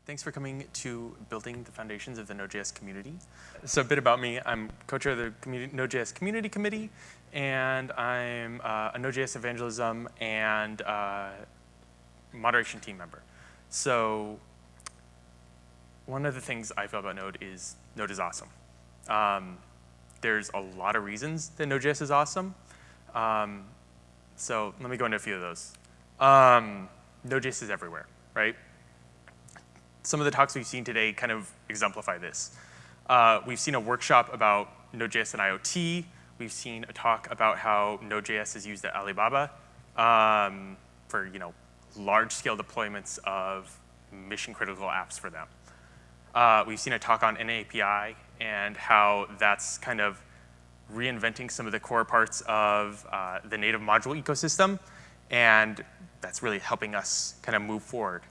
Thanks for coming to Building the Foundations of the Node.js Community. So a bit about me, I'm co-chair of the Node.js Community Committee, and I'm a Node.js Evangelism and moderation team member. So one of the things I feel about Node is awesome. There's a lot of reasons that Node.js is awesome. So let me go into a few of those. Node.js is everywhere, right? Some of the talks we've seen today kind of exemplify this. We've seen a workshop about Node.js and IoT. We've seen a talk about how Node.js is used at Alibaba for large-scale deployments of mission-critical apps for them. We've seen a talk on NAPI and how that's kind of reinventing some of the core parts of the native module ecosystem, and that's really helping us kind of move forward.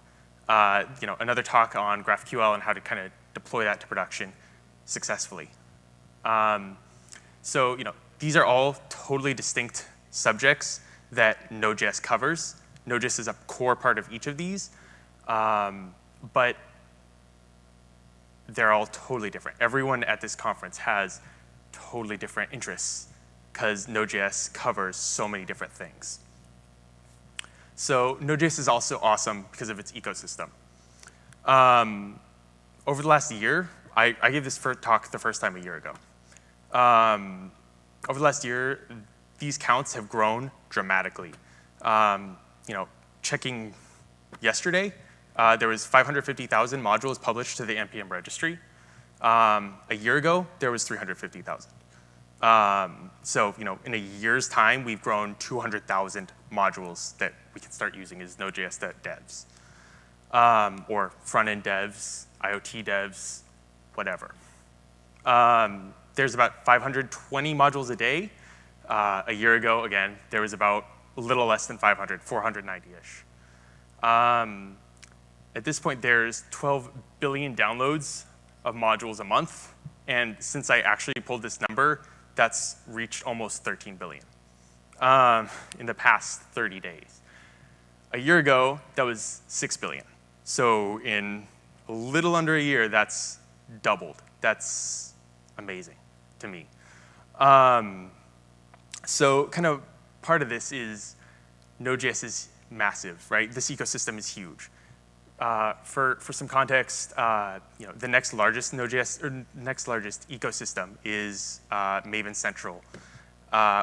Another talk on GraphQL and how to kind of deploy that to production successfully. These are all totally distinct subjects that Node.js covers. Node.js is a core part of each of these, but they're all totally different. Everyone at this conference has totally different interests because Node.js covers so many different things. So Node.js is also awesome because of its ecosystem. Over the last year, I gave this talk the first time a year ago. Over the last year, these counts have grown dramatically. Checking yesterday, there was 550,000 modules published to the NPM registry. A year ago, there was 350,000. In a year's time, we've grown 200,000 modules that we can start using as Node.js devs, or front-end devs, IoT devs, whatever. There's about 520 modules a day. A year ago, again, there was about a little less than 500, 490-ish. At this point, there's 12 billion downloads of modules a month, and since I actually pulled this number, that's reached almost 13 billion in the past 30 days. A year ago, that was 6 billion. So in a little under a year, that's doubled. That's amazing to me. So kind of part of this is Node.js is massive, right? This ecosystem is huge. For some context, the next largest Node.js or next largest ecosystem is Maven Central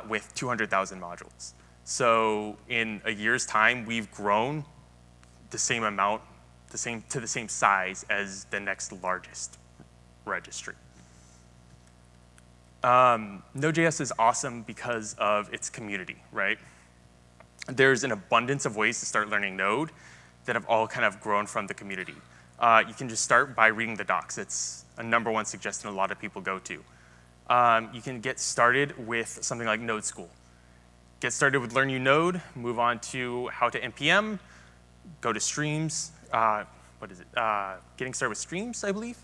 with 200,000 modules. So in a year's time, we've grown the same amount, to the same size as the next largest registry. Node.js is awesome because of its community, right? There's an abundance of ways to start learning Node that have all kind of grown from the community. You can just start by reading the docs. It's a #1 suggestion a lot of people go to. You can get started with something like Node School. Get started with Learn You Node, move on to how to NPM, go to Streams, Getting Started with Streams, I believe.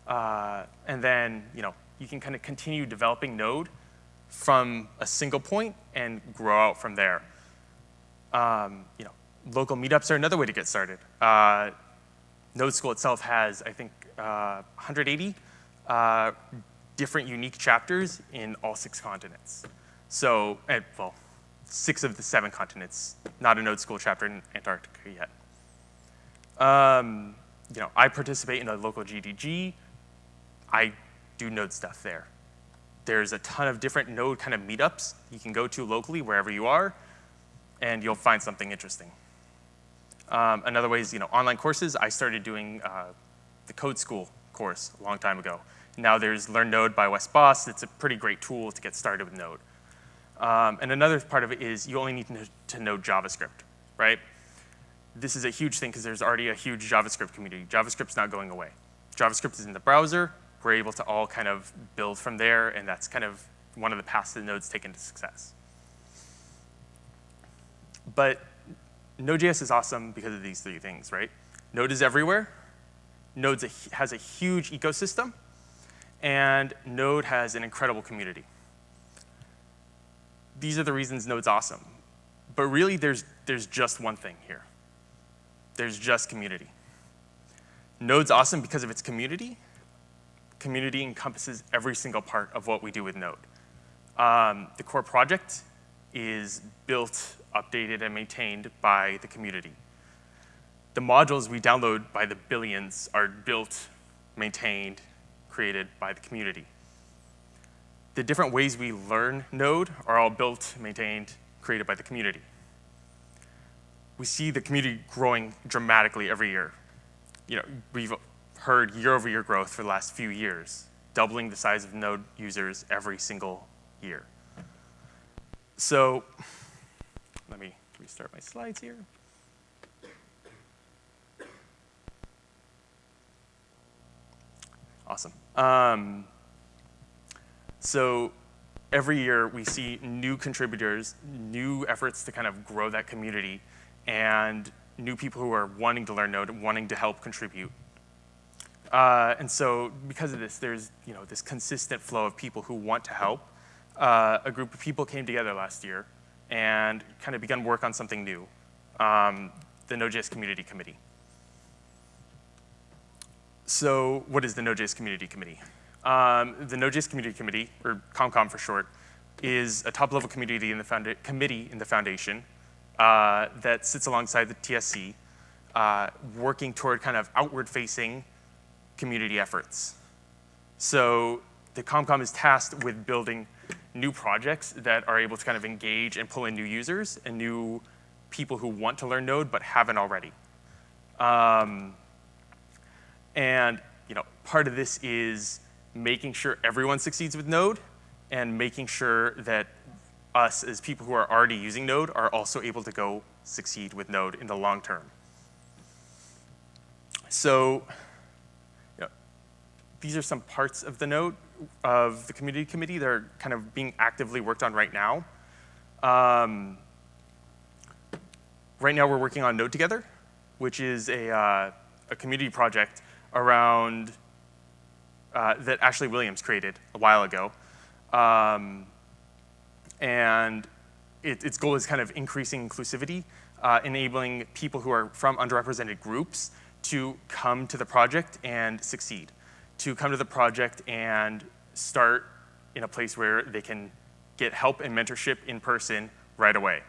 And then you can kind of continue developing Node from a single point and grow out from there. Local meetups are another way to get started. Node School itself has, I think, 180 different unique chapters in all 6 continents. So, 6 of the 7 continents, not a Node School chapter in Antarctica yet. I participate in a local GDG. I do Node stuff there. There's a ton of different Node kind of meetups you can go to locally wherever you are, and you'll find something interesting. Another way is online courses. I started doing the Code School course a long time ago. Now there's Learn Node by Wes Bos. It's a pretty great tool to get started with Node. And another part of it is you only need to know JavaScript, right? This is a huge thing because there's already a huge JavaScript community. JavaScript's not going away. JavaScript is in the browser. We're able to all kind of build from there, and that's kind of one of the paths that Node's taken to success. But Node.js is awesome because of these 3 things, right? Node is everywhere. Node has a huge ecosystem. And Node has an incredible community. These are the reasons Node's awesome. But really, there's just one thing here. There's just community. Node's awesome because of its community. Community encompasses every single part of what we do with Node. The core project is built, updated, and maintained by the community. The modules we download by the billions are built, maintained, created by the community. The different ways we learn Node are all built, maintained, created by the community. We see the community growing dramatically every year. We've heard year-over-year growth for the last few years, doubling the size of Node users every single year. So let me restart my slides here. Awesome. So every year we see new contributors, new efforts to kind of grow that community, and new people who are wanting to learn Node and wanting to help contribute. And so because of this, there's this consistent flow of people who want to help. A group of people came together last year and kind of began work on something new, the Node.js Community Committee. So what is the Node.js Community Committee? The Node.js Community Committee, or ComCom for short, is a top-level committee in the foundation that sits alongside the TSC, working toward kind of outward-facing community efforts. So the ComCom is tasked with building new projects that are able to kind of engage and pull in new users and new people who want to learn Node but haven't already. And part of this is making sure everyone succeeds with Node and making sure that us as people who are already using Node are also able to go succeed with Node in the long term. So these are some parts of the Node of the community committee that are kind of being actively worked on right now. Right now we're working on Node Together, which is a community project around that Ashley Williams created a while ago. And its goal is kind of increasing inclusivity, enabling people who are from underrepresented groups to come to the project and succeed, to come to the project and start in a place where they can get help and mentorship in person right away.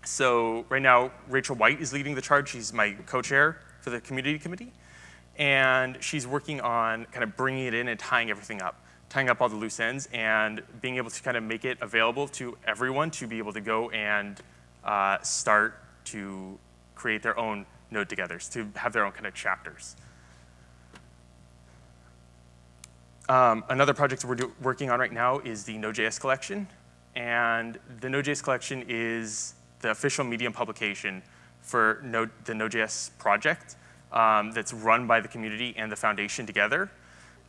So right now, Rachel White is leading the charge. She's my co-chair for the community committee. And she's working on kind of bringing it in and tying everything up, tying up all the loose ends, and being able to kind of make it available to everyone to be able to go and start to create their own Node togethers, to have their own kind of chapters. Another project we're working on right now is the Nodejs Collection. And the Nodejs Collection is the official Medium publication for the Node.js project that's run by the community and the foundation together.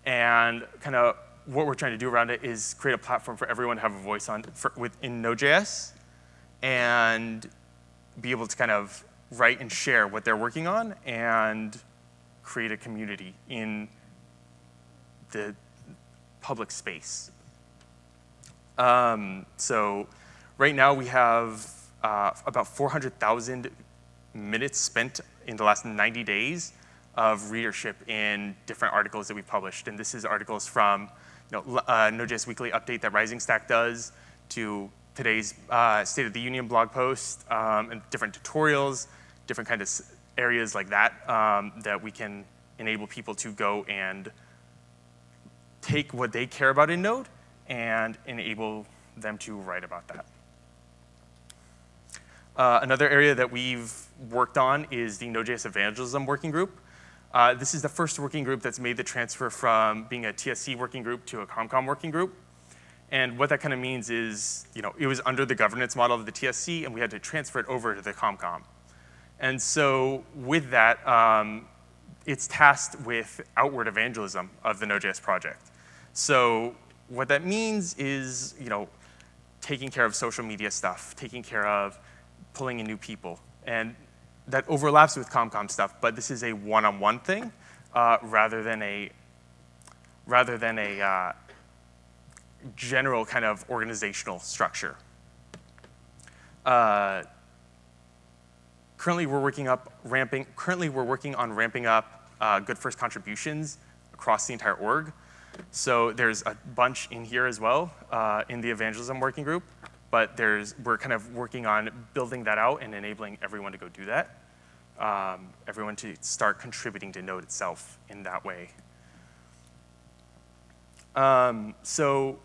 And kind of what we're trying to do around it is create a platform for everyone to have a voice on within Node.js and be able to kind of write and share what they're working on and create a community in the public space. So right now we have about 400,000 minutes spent in the last 90 days of readership in different articles that we've published. And this is articles from Node.js Weekly Update that Rising Stack does, to today's State of the Union blog post, and different tutorials, different kind of areas like that, that we can enable people to go and take what they care about in Node and enable them to write about that. Another area that we've worked on is the Node.js Evangelism Working Group. This is the first working group that's made the transfer from being a TSC working group to a ComCom working group. And what that kind of means is, it was under the governance model of the TSC, and we had to transfer it over to the ComCom. And so with that, it's tasked with outward evangelism of the Node.js project. So what that means is, taking care of social media stuff, taking care of pulling in new people. And that overlaps with ComCom stuff, but this is a one-on-one thing rather than a general kind of organizational structure. Currently, we're working on ramping up good first contributions across the entire org. So there's a bunch in here as well in the Evangelism Working Group, but we're kind of working on building that out and enabling everyone to go do that. Everyone to start contributing to Node itself in that way. So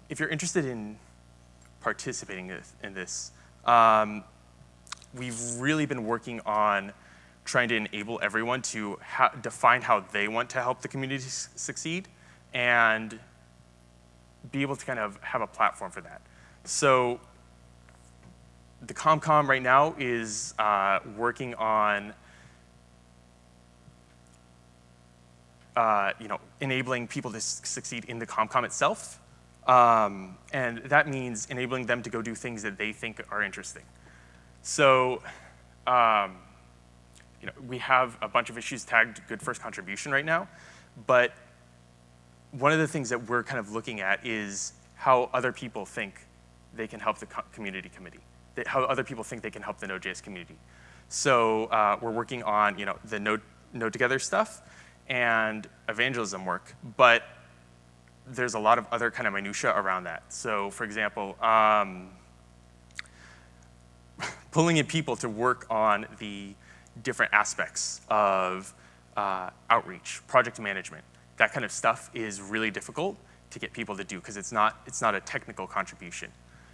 if you're interested in participating in this, we've really been working on trying to enable everyone to define how they want to help the community succeed and be able to kind of have a platform for that. So the ComCom right now is working on enabling people to succeed in the ComCom itself. And that means enabling them to go do things that they think are interesting. So we have a bunch of issues tagged good first contribution right now, but one of the things that we're kind of looking at is how other people think they can help the community committee, how other people think they can help the Node.js community. So we're working on the Node Together stuff and evangelism work, but there's a lot of other kind of minutia around that. So for example, pulling in people to work on the different aspects of outreach, project management, that kind of stuff is really difficult to get people to do because it's not a technical contribution.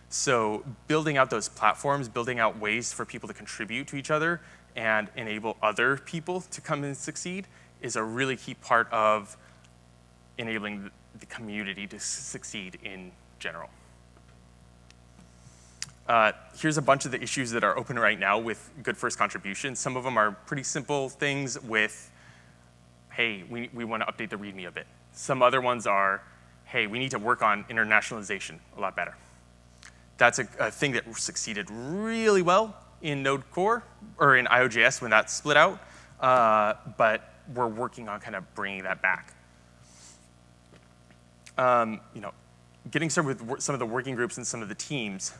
So building out those platforms, building out ways for people to contribute to each other and enable other people to come and succeed is a really key part of enabling the community to succeed in general. Here's a bunch of the issues that are open right now with good first contribution. Some of them are pretty simple things with, hey, we want to update the README a bit. Some other ones are, hey, we need to work on internationalization a lot better. That's a thing that succeeded really well in Node Core, or in io.js when that split out, but we're working on kind of bringing that back. Getting started with some of the working groups and some of the teams.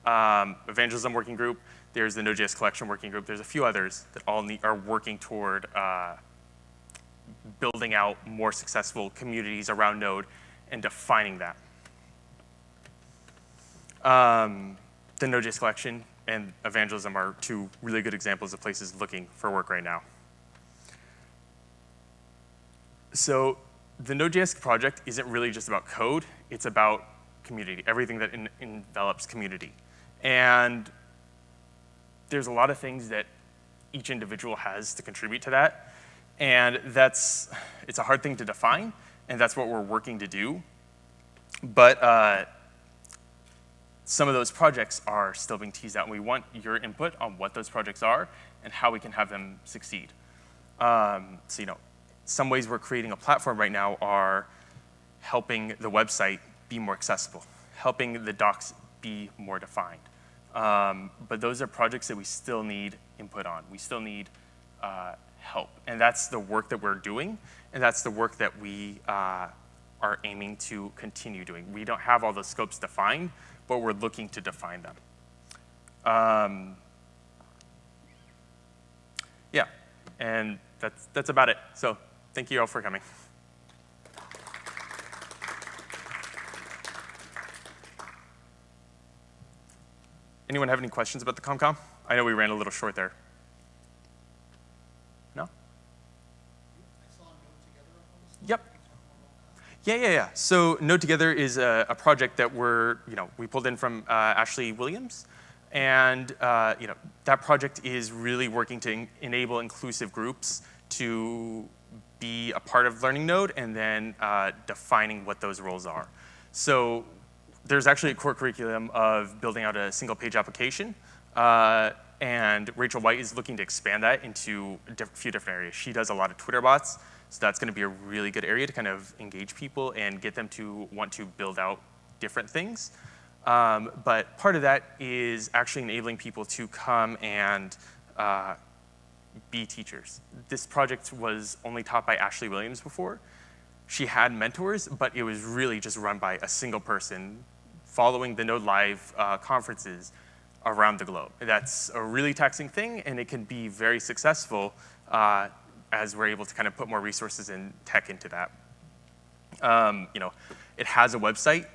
Evangelism Working Group, there's the Nodejs Collection Working Group, there's a few others that all are working toward building out more successful communities around Node and defining that. The Nodejs Collection and Evangelism are two really good examples of places looking for work right now. So the Node.js project isn't really just about code, it's about community, everything that envelops community. And there's a lot of things that each individual has to contribute to that. And it's a hard thing to define, and that's what we're working to do. But some of those projects are still being teased out, and we want your input on what those projects are and how we can have them succeed. So some ways we're creating a platform right now are helping the website be more accessible, helping the docs be more defined. But those are projects that we still need input on. We still need help. And that's the work that we're doing, and that's the work that we are aiming to continue doing. We don't have all the scopes defined, but we're looking to define them. Yeah, and that's about it. So thank you all for coming. Anyone have any questions about the ComCom? I know we ran a little short there. No? Yep. Yeah. So Node Together is a project that we pulled in from Ashley Williams. And that project is really working to enable inclusive groups to be a part of Learning Node and then defining what those roles are. So there's actually a core curriculum of building out a single page application. And Rachel White is looking to expand that into a few different areas. She does a lot of Twitter bots. So that's going to be a really good area to kind of engage people and get them to want to build out different things. But part of that is actually enabling people to come and be teachers. This project was only taught by Ashley Williams before. She had mentors, but it was really just run by a single person following the Node Live conferences, around the globe. That's a really taxing thing, and it can be very successful as we're able to kind of put more resources and tech into that. It has a website.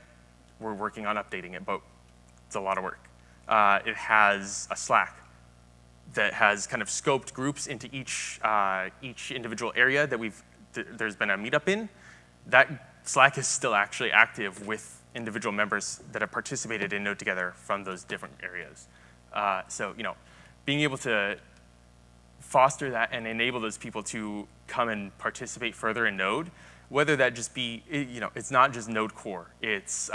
We're working on updating it, but it's a lot of work. It has a Slack that has kind of scoped groups into each individual area that there's been a meetup in. That Slack is still actually active with individual members that have participated in Node Together from those different areas. So being able to foster that and enable those people to come and participate further in Node, whether that just be, it's not just Node core. It's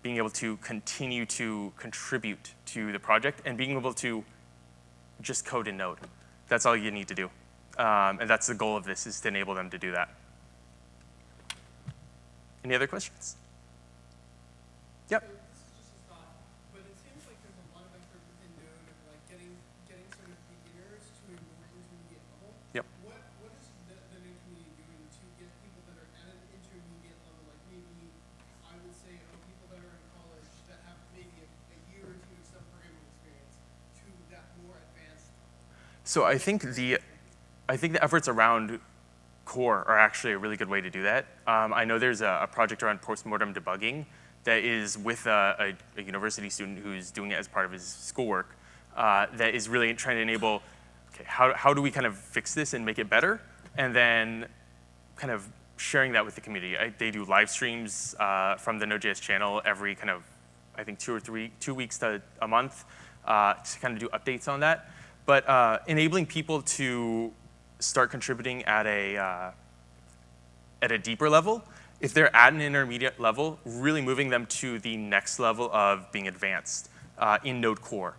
being able to continue to contribute to the project and being able to just code in Node. That's all you need to do. And that's the goal of this, is to enable them to do that. Any other questions? Yep. So this is just a thought, but it seems like there's a lot of effort within Node of like getting sort of beginners to a more intermediate level. Yep. What is the Node community doing to get people that are at an intermediate level, like maybe I would say people that are in college that have maybe a year or two of some programming experience to that more advanced level? So I think the efforts around core are actually a really good way to do that. I know there's a project around Post-Mortem Debugging that is with a university student who's doing it as part of his schoolwork that is really trying to enable, okay, how do we kind of fix this and make it better? And then kind of sharing that with the community. They do live streams from the Node.js channel every kind of, I think 2 weeks to a month to kind of do updates on that. But enabling people to start contributing at a deeper level. If they're at an intermediate level, really moving them to the next level of being advanced in Node core.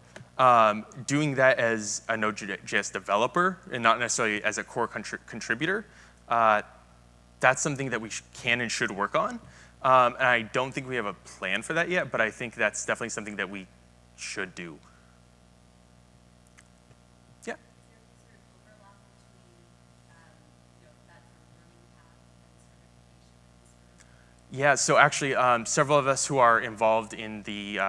Doing that as a Node.js developer and not necessarily as a core contributor, that's something that we can and should work on. And I don't think we have a plan for that yet, but I think that's definitely something that we should do. Yeah. Yeah, so actually, several of us who are involved in the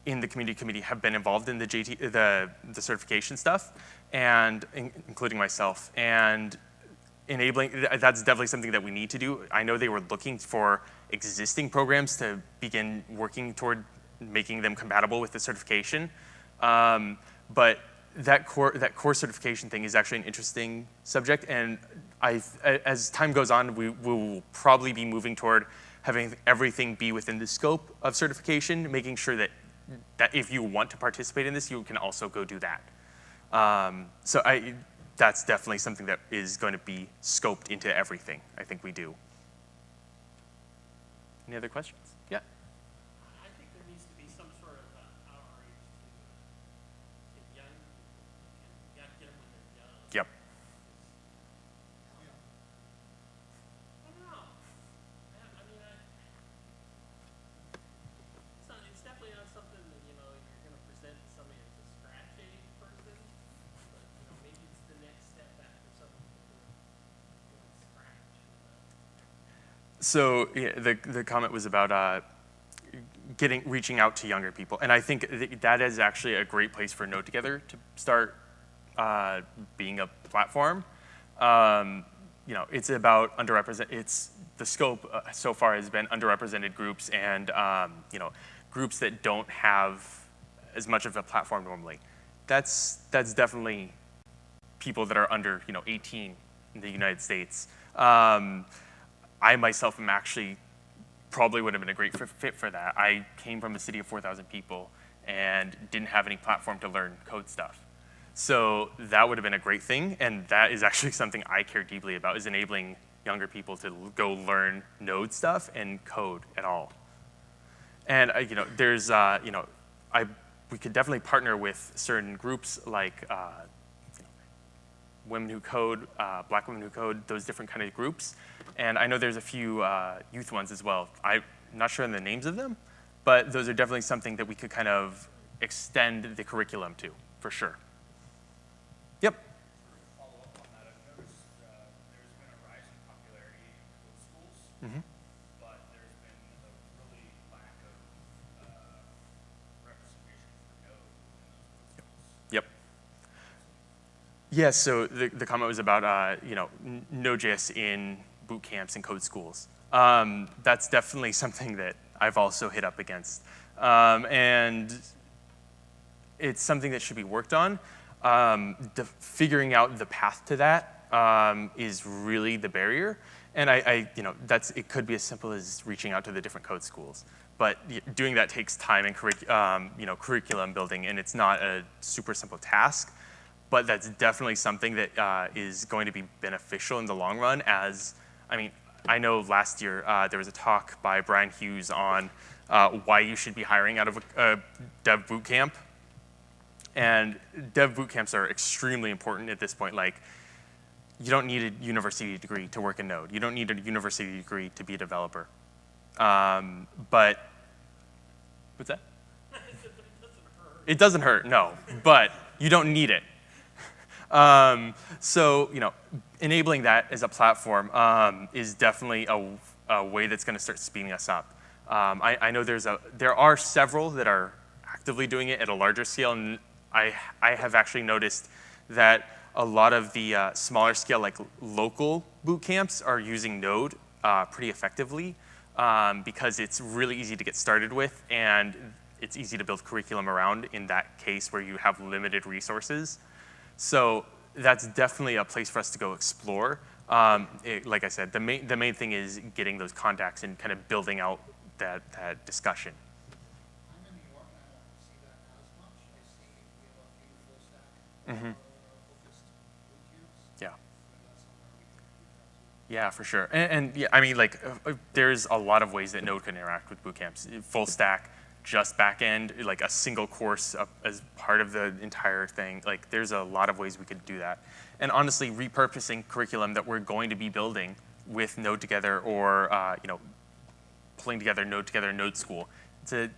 community committee have been involved in the certification stuff, and including myself. And enabling, that's definitely something that we need to do. I know they were looking for existing programs to begin working toward making them compatible with the certification. But that core certification thing is actually an interesting subject, and as time goes on, we will probably be moving toward having everything be within the scope of certification, making sure that if you want to participate in this, you can also go do that. So that's definitely something that is going to be scoped into everything. I think we do. Any other questions? Yeah. I think there needs to be some sort of outreach to young people. You got to get them when they're young. Yep. I don't know. I mean, it's definitely not something that you're going to present to somebody that's a scratch age person, but maybe it's the next step back for someone doing scratch. So yeah, the comment was about reaching out to younger people, and I think that is actually a great place for Node Together to start being a platform. It's about the scope so far has been underrepresented groups and groups that don't have as much of a platform normally. That's definitely people that are under 18 in the United States. I myself am actually probably would have been a great fit for that. I came from a city of 4,000 people and didn't have any platform to learn code stuff. So that would have been a great thing, and that is actually something I care deeply about, is enabling younger people to go learn Node stuff and code at all. And there's we could definitely partner with certain groups like Women Who Code, Black Women Who Code, those different kind of groups. And I know there's a few youth ones as well. I'm not sure on the names of them, but those are definitely something that we could kind of extend the curriculum to, for sure. Yep. Follow up on that, I've noticed there's been a rise in popularity in code schools, but there's been a really lack of representation Yeah, so the comment was about Node.js in boot camps and code schools. That's definitely something that I've also hit up against. And it's something that should be worked on. Figuring out the path to that is really the barrier. And it could be as simple as reaching out to the different code schools. But doing that takes time and curriculum building, and it's not a super simple task. But that's definitely something that is going to be beneficial in the long run. I know last year there was a talk by Brian Hughes on why you should be hiring out of a dev bootcamp. And dev bootcamps are extremely important at this point. Like, you don't need a university degree to work in Node. You don't need a university degree to be a developer. But, what's that? It doesn't hurt, no. But you don't need it. So, enabling that as a platform is definitely a way that's going to start speeding us up. I know there are several that are actively doing it at a larger scale, and I have actually noticed that a lot of the smaller scale, like local boot camps, are using Node pretty effectively because it's really easy to get started with, and it's easy to build curriculum around in that case where you have limited resources. So that's definitely a place for us to go explore. Like I said, the main thing is getting those contacts and kind of building out that discussion. I'm in New York, and I don't see that as much. I see we have a few full stack focused boot camps. Yeah. That's somewhere we can reach out to. Yeah, for sure. And there's a lot of ways that Node can interact with boot camps. Full stack, just backend, like a single course as part of the entire thing. Like, there's a lot of ways we could do that. And honestly, repurposing curriculum that we're going to be building with Node Together or pulling together Node School, it's a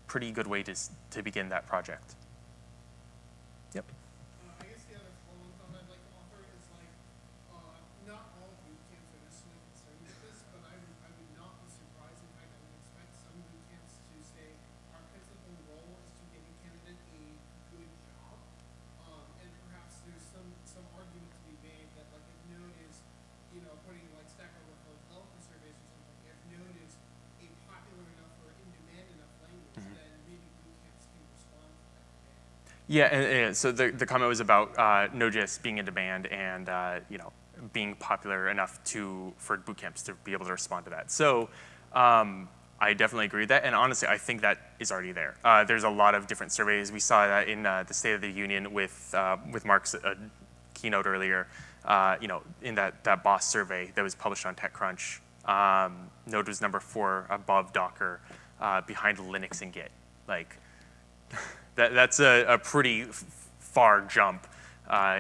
pretty good way to begin that project. Yep. I guess the other follow-on comment I'd like to offer is not all boot camps are necessarily concerned with this, but I would not be surprised. In fact, I would expect some boot camps to say our principal role is to get a candidate a good job, and perhaps there's some argument to be made that if Node is, according to Stack Overflow developer surveys or something, if Node is a popular enough or in demand enough language, then maybe boot camps can respond to that demand. Yeah, and so the comment was about Node.js being in demand and being popular enough for boot camps to be able to respond to that. So I definitely agree with that, and honestly, I think that is already there. There's a lot of different surveys. We saw that in the State of the Union with Mark's keynote earlier. In that BOSS survey that was published on TechCrunch, Node was number 4 above Docker, behind Linux and Git. Like, that's a pretty far jump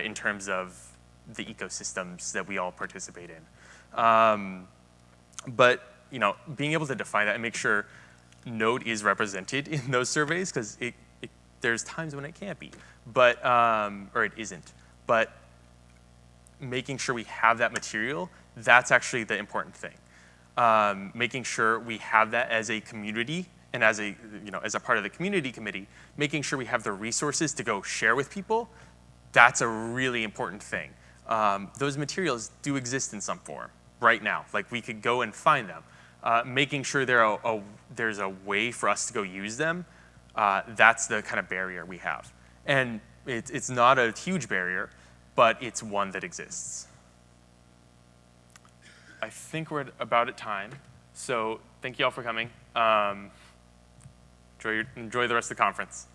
in terms of the ecosystems that we all participate in. But being able to define that and make sure Node is represented in those surveys, because there's times when it can't be, but or it isn't. But making sure we have that material, that's actually the important thing. Making sure we have that as a community and as a part of the community committee, making sure we have the resources to go share with people, that's a really important thing. Those materials do exist in some form right now. Like, we could go and find them. Making sure there's a way for us to go use them, that's the kind of barrier we have. And it's not a huge barrier, but it's one that exists. I think we're about at time. So thank you all for coming. Enjoy the rest of the conference.